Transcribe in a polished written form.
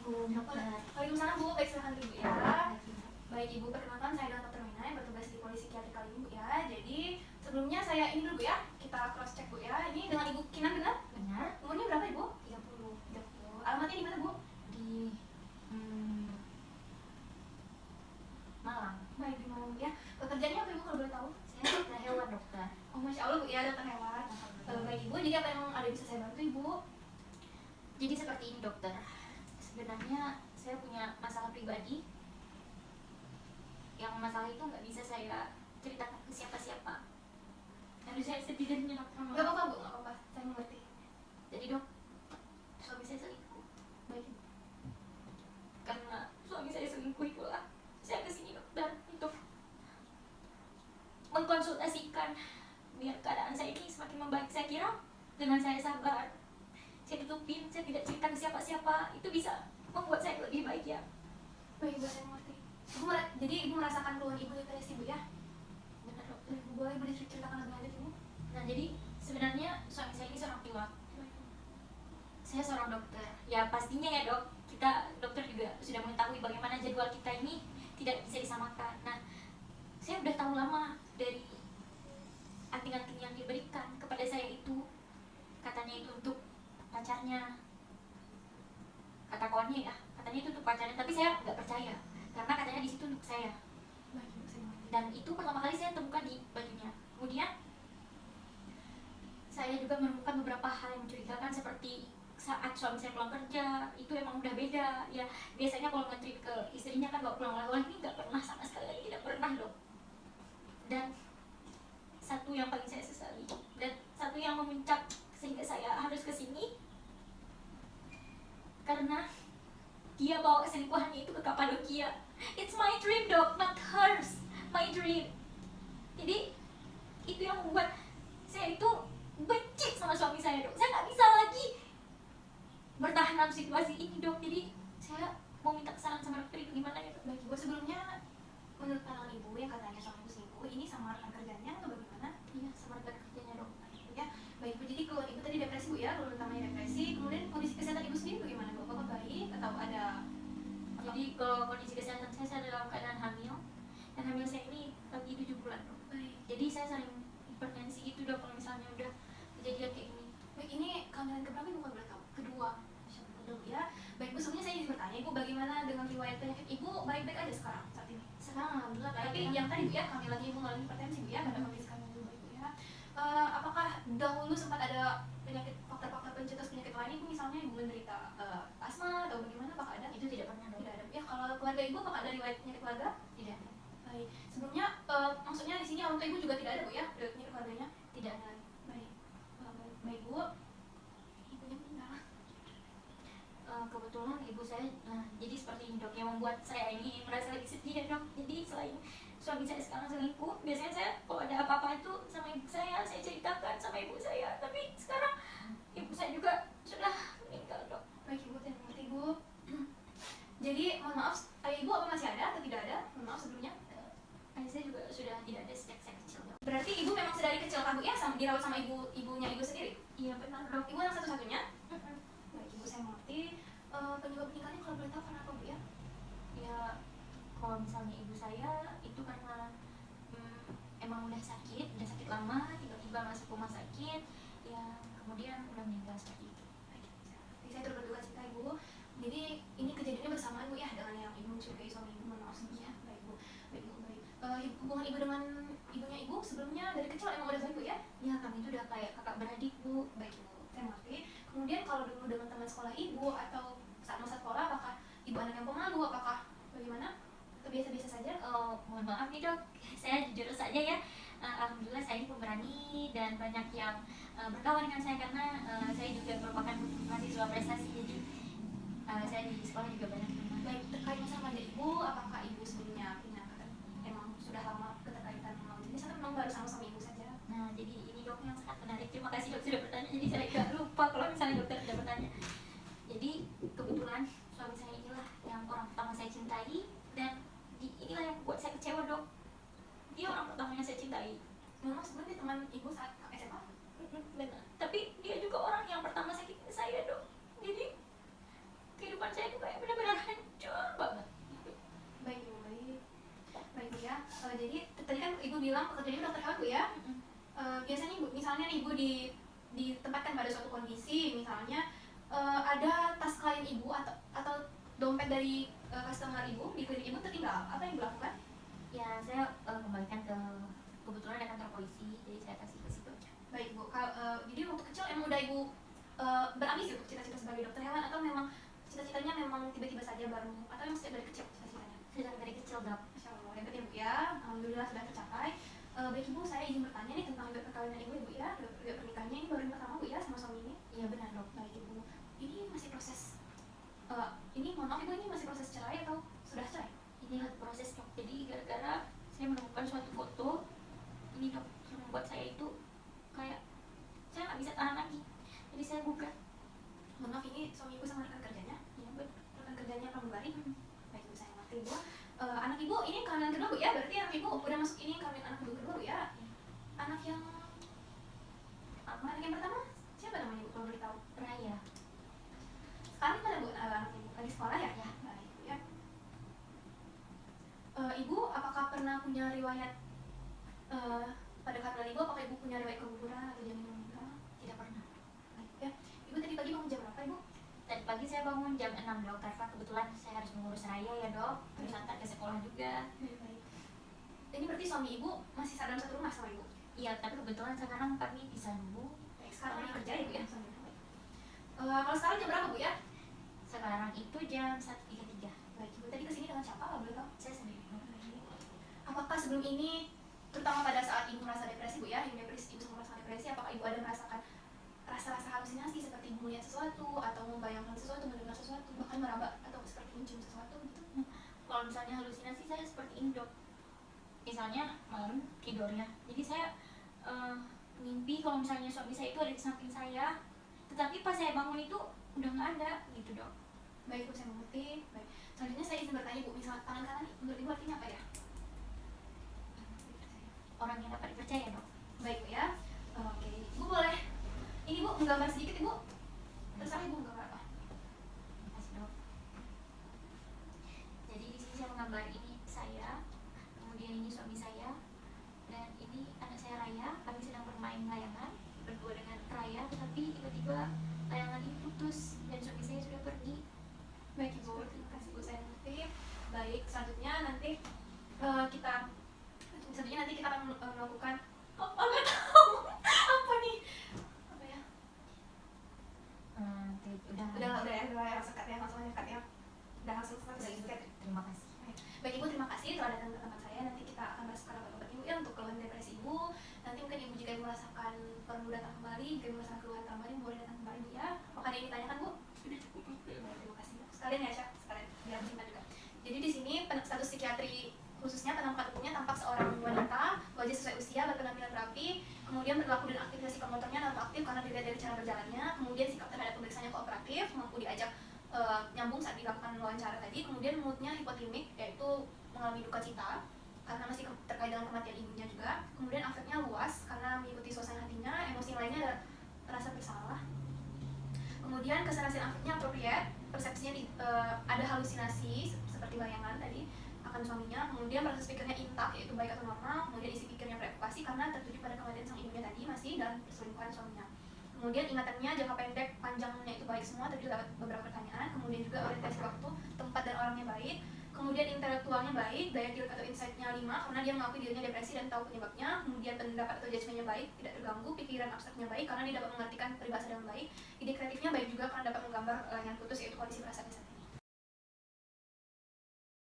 Assalamualaikum dokter. Waalaikumsalam Bu, baik silakan Ibu ya. Baik Ibu, perkenalkan saya adalah Dr. Mina yang bertugas di Polisi Psikiatri kali ini Bu ya. Jadi sebelumnya saya ini dulu Bu ya, kita cross check Bu ya. Ini dengan Ibu Kinan benar? Benar? Umurnya berapa Ibu? 30. 30. Alamatnya di mana Bu? Di Malang. Baik di Malang ya. Pekerjaannya apa Ibu kalau boleh tahu? Saya dokter hewan dokter. Oh Masya Allah Bu ya, dokter hewan. Baik Ibu, jadi apa yang ada bisa saya bantu Ibu? Jadi seperti ini dokter. Sebenarnya saya punya masalah pribadi. Yang masalah itu nggak bisa saya ceritakan ke siapa-siapa. Harus saya setidaknya Gak apa-apa Bu, gak apa-apa, saya mengerti. Jadi dok, suami saya selingkuh. Baik. Karena suami saya selingkuh itulah saya kesini dokter untuk mengkonsultasikan biar keadaan saya ini semakin membaik. Saya kira dengan saya sabar, saya tutupin, saya tidak cerita ke siapa-siapa, itu bisa membuat saya lebih baik ya. Baik Ibu, saya mengerti. Jadi Ibu merasakan keluhan Ibu depresi Bu ya? Benar dokter. Ibu boleh diceritakan lebih lanjut Ibu? Nah jadi sebenarnya suami saya ini seorang pilot, saya seorang dokter. Ya pastinya ya dok, kita dokter juga sudah mengetahui bagaimana jadwal kita ini tidak bisa disamakan. Nah saya udah tahu lama dari anting-anting yang diberikan kepada saya itu, katanya itu untuk pacarnya, kata kawannya ya, katanya itu untuk pacarnya, tapi saya nggak percaya karena katanya di situ untuk saya. Baik Ibu, saya mengerti. Dan itu pertama kali saya temukan di bajunya. Kemudian saya juga menemukan beberapa hal yang mencurigakan, seperti saat suami saya pulang kerja itu emang udah beda ya. Biasanya kalau nge-treat ke istrinya kan bawa pulang oleh-oleh, ini nggak pernah, sama sekali tidak pernah dok. Dan satu yang paling saya sesali dan satu yang memuncak sehingga saya harus kesini, karena dia bawa keselingkuhannya itu ke Kapadokia. It's my dream dok, not hers, my dream. Jadi itu yang membuat saya itu benci sama suami saya dok. Saya nggak bisa lagi bertahan dalam situasi ini dok. Jadi saya mau minta saran sama dokter, itu gimana ya dok? Baik Ibu, sebelumnya menurut pandangan Ibu yang katanya suami Ibu selingkuh, ini sama rekan kerjanya atau bagaimana? Iya, sama rekan kerjanya dok. Ya, baik Bu, jadi keluhan Ibu tadi depresi Bu ya, keluhan utamanya depresi. Kemudian kondisi kesehatan Ibu sendiri bagaimana Bu? Apakah baik atau ada? Jadi kalau kondisi kesehatan saya dalam keadaan hamil, dan hamil saya ini lagi 7 bulan dok. Baik. Jadi saya sering hipertensi gitu dok kalau misalnya udah kejadian kayak gini. Baik, ini kehamilan keberapa Ibu kalau boleh tahu? Kedua. Dok ya. Baik Bu, sebelumnya saya ingin bertanya Ibu, bagaimana dengan riwayat penyakit Ibu? Baik-baik aja sekarang saat ini? Sekarang alhamdulillah baik. Tapi yang tadi Bu ya, kehamilannya Ibu mengalami hipertensi Bu ya, pada kondisi kehamilan Ibu Baik Bu ya. Apakah dahulu sempat ada penyakit, faktor-faktor pencetus penyakit lain Ibu, misalnya Ibu menderita asma atau bagaimana? Apakah ada? Itu tidak pernah dok. Tidak ada. Ya, kalau keluarga Ibu apakah ada riwayat penyakit keluarga? Tidak ada. Baik. Sebelumnya maksudnya di sini orang tua Ibu juga tidak ada Bu ya, riwayat penyakit keluarganya? Tidak ada. Baik. Baik Bu. Ibunya meninggal. Kebetulan ibu saya, jadi seperti ini dok, yang membuat saya ini merasa lagi sedih ya dok. Jadi selain suami saya sekarang selingkuh, biasanya saya kalau ada apa-apa itu sama ibu saya ceritakan sama ibu saya. Tapi sekarang ibu saya juga sudah meninggal dok. Baik Ibu, saya mengerti Ibu. Jadi mohon maaf, ayah Ibu apa masih ada atau tidak ada? Mohon maaf sebelumnya. Ayah saya juga sudah tidak ada sejak saya kecil dok. Berarti Ibu memang sedari kecil kan Bu ya, dirawat sama ibunya Ibu sendiri? Iya benar dok. Ibu anak satu-satunya? Baik Ibu, saya mengerti. Penyebab meninggalnya kalau boleh tahu kenapa Bu ya? Ya kalau misalnya ibu saya itu karena emang udah sakit lama, tiba-tiba masuk rumah sakit, ya kemudian udah meninggal seperti itu. Baik Ibu, saya turut berduka cita Ibu. Jadi ini kejadiannya bersamaan Bu ya dengan yang Ibu mencurigai suami Ibu. Mohon maaf sebelumnya. Baik Bu, baik Bu, baik. Hubungan Ibu dengan ibunya Ibu sebelumnya dari kecil emang udah baik Bu ya? Ya kami itu udah kayak kakak beradik bu. Baik Ibu, saya mengerti. Kemudian kalau dulu dengan teman sekolah Ibu atau saat masa sekolah, apakah Ibu anak yang pemalu? Apakah bagaimana? Atau biasa-biasa saja? Mohon maaf nih dok, saya jujur saja ya. Alhamdulillah saya ini pemberani dan banyak yang berkawan dengan saya karena saya juga merupakan mahasiswa prestasi. Jadi saya di sekolah juga banyak teman. Baik, terkait masalah dari Ibu, apakah Ibu sebelumnya punya emang sudah lama keterkaitan dengan jenis atau memang baru sama Ibu saja? Nah jadi ini dok yang sangat menarik. Terima kasih dok sudah bertanya. Jadi saya agak lupa kalau misalnya dokter sudah bertanya. Jadi kebetulan suami saya inilah yang orang pertama saya cintai, dan inilah yang membuat saya kecewa dok. Dia orang pertama yang saya cintai. Memang sebenarnya teman Ibu saat SMA? Benar. Tapi dia juga orang yang pertama sakitin saya dok. Jadi kehidupan saya itu kayak benar-benar jadi dokter hewan Bu ya. Biasanya Bu, misalnya nih Ibu ditempatkan pada suatu kondisi, misalnya ada tas klien Ibu atau dompet dari customer Ibu di klinik Ibu tertinggal, apa yang Ibu lakukan? Ya saya kembalikan ke, kebetulan ada kantor polisi, jadi saya kasih ke situ aja. Baik Bu, jadi waktu kecil emang udah Ibu berambisi untuk cita-cita sebagai dokter hewan, atau memang cita-citanya memang tiba-tiba saja baru, atau memang sejak dari kecil cita-citanya? Sejak dari kecil dok. Masya Allah, hebat ya Bu ya, alhamdulillah sudah tercapai. Baik Ibu, saya izin bertanya nih tentang riwayat perkawinan Ibu ya, riwayat pernikahannya ini baru yang pertama Bu ya sama suami ini? Iya benar dok. Baik Ibu, ini masih proses, ini mohon maaf Ibu, ini masih proses cerai atau sudah cerai? Ini proses dok, jadi gara-gara saya menemukan suatu foto ini dok yang membuat saya itu kayak saya nggak bisa tahan lagi, jadi saya gugat. Mohon maaf, ini suami Ibu sama rekan kerjanya? Ya benar. Rekan kerjanya pramugari? Baik Ibu, saya ngerti Bu. Anak Ibu ini kehamilan kedua Bu ya, berarti anak Ibu udah masuk ini kehamilan anak kedua Bu ya? Anak yang pertama siapa namanya Bu kalau boleh tahu? Raya. Sekarang mana Bu anak Ibu? Lagi sekolah ya? Ya. Baik Bu ya. Ibu apakah pernah punya riwayat pada kehamilan Ibu, apakah Ibu punya riwayat keguguran atau janin meninggal? Tidak pernah. Baik ya. Ibu tadi pagi bangun jam berapa Ibu? Tadi pagi saya bangun jam 6 dok, karena kebetulan saya harus mengurus Raya ya dok, terus antar ke sekolah juga. Baik. Ini berarti suami Ibu masih dalam satu rumah sama Ibu? Iya, tapi kebetulan sekarang kami pisah dulu. Baik, sekarang lagi kerja ya Bu ya suami Ibu? Kalau sekarang jam berapa Bu ya? Sekarang itu jam 1.33. Baik Ibu, tadi kesini dengan siapa kalau boleh tahu? Saya sendiri dok. Apakah sebelum ini, terutama pada saat Ibu merasa depresi Bu ya, Ibu sempat merasa depresi, apakah Ibu ada merasakan rasa-rasa halusinasi seperti Ibu melihat sesuatu atau membayangkan sesuatu, mendengar sesuatu, bahkan meraba atau seperti mencium sesuatu gitu? Kalau misalnya halusinasi saya seperti ini dok, misalnya malam tidurnya, jadi saya mimpi kalau misalnya suami saya itu ada di samping saya, tetapi pas saya bangun itu udah nggak ada gitu dok. Baik Bu, saya mengerti. Baik, selanjutnya saya izin bertanya Bu, misal tangan kanan menurut Ibu artinya apa ya? Orang yang dapat dipercaya dok. Baik Bu ya. Oke, Bu boleh ini Bu menggambar sedikit Ibu? Terserah Ibu menggambar apa? Terima kasih dok. Jadi di sini saya menggambar ini saya, kemudian ini suami saya, dan ini anak saya Raya. Kami sedang bermain layangan berdua dengan Raya, tetapi tiba-tiba layangan ini putus dan suami saya sudah pergi. Baik Ibu, terima kasih Bu, saya mengerti. Baik, selanjutnya nanti kita akan melakukan nggak tahu apa nih, apa ya? Udah sekat ya, langsung sekat ya. Udah langsung sekat. Terima kasih. Baik Ibu, terima kasih telah datang ke tempat saya. Nanti kita akan bahas sekarang obat Ibu ya untuk keluhan depresi Ibu. Nanti mungkin Ibu jika Ibu merasakan perlu datang kembali, jika Ibu merasakan keluhan tambahan, boleh datang kembali Bu ya. Apakah ada yang ditanyakan Bu? Sudah cukup. Terima kasih. Sekalian ya Syah, sekalian biar simpan juga. Jadi di sini status psikiatri khususnya penampakan tubuhnya tampak seorang wanita, wajah sesuai usia, berpenampilan rapi, kemudian berlaku dan aktivitas sikap motornya non aktif karena dilihat dari cara berjalannya, kemudian sikap terhadap pemeriksaannya kooperatif, mampu diajak nyambung saat dilakukan wawancara tadi, kemudian moodnya hipotimik, yaitu mengalami duka cita karena masih terkait dengan kematian ibunya juga, kemudian afeknya luas karena mengikuti suasana hatinya, emosi lainnya ada rasa bersalah, kemudian keserasian afeknya appropriate, persepsinya ada halusinasi seperti bayangan tadi akan suaminya, kemudian proses pikirnya intak yaitu baik atau normal, kemudian isi pikirnya preokupasi karena tertuju pada kematian sang ibunya tadi masih dan perselingkuhan suaminya, kemudian ingatannya jangka pendek panjangnya itu baik semua tapi dapat beberapa pertanyaan, kemudian juga orientasi waktu, tempat dan orangnya baik, kemudian intelektualnya baik, daya tilik atau insight-nya 5 karena dia mengakui dirinya depresi dan tahu penyebabnya, kemudian pendapat atau judgement-nya baik, tidak terganggu, pikiran abstraknya baik karena dia dapat mengartikan peribahasa dengan baik, ide kreatifnya baik juga karena dapat menggambar yang putus yaitu kondisi perasaan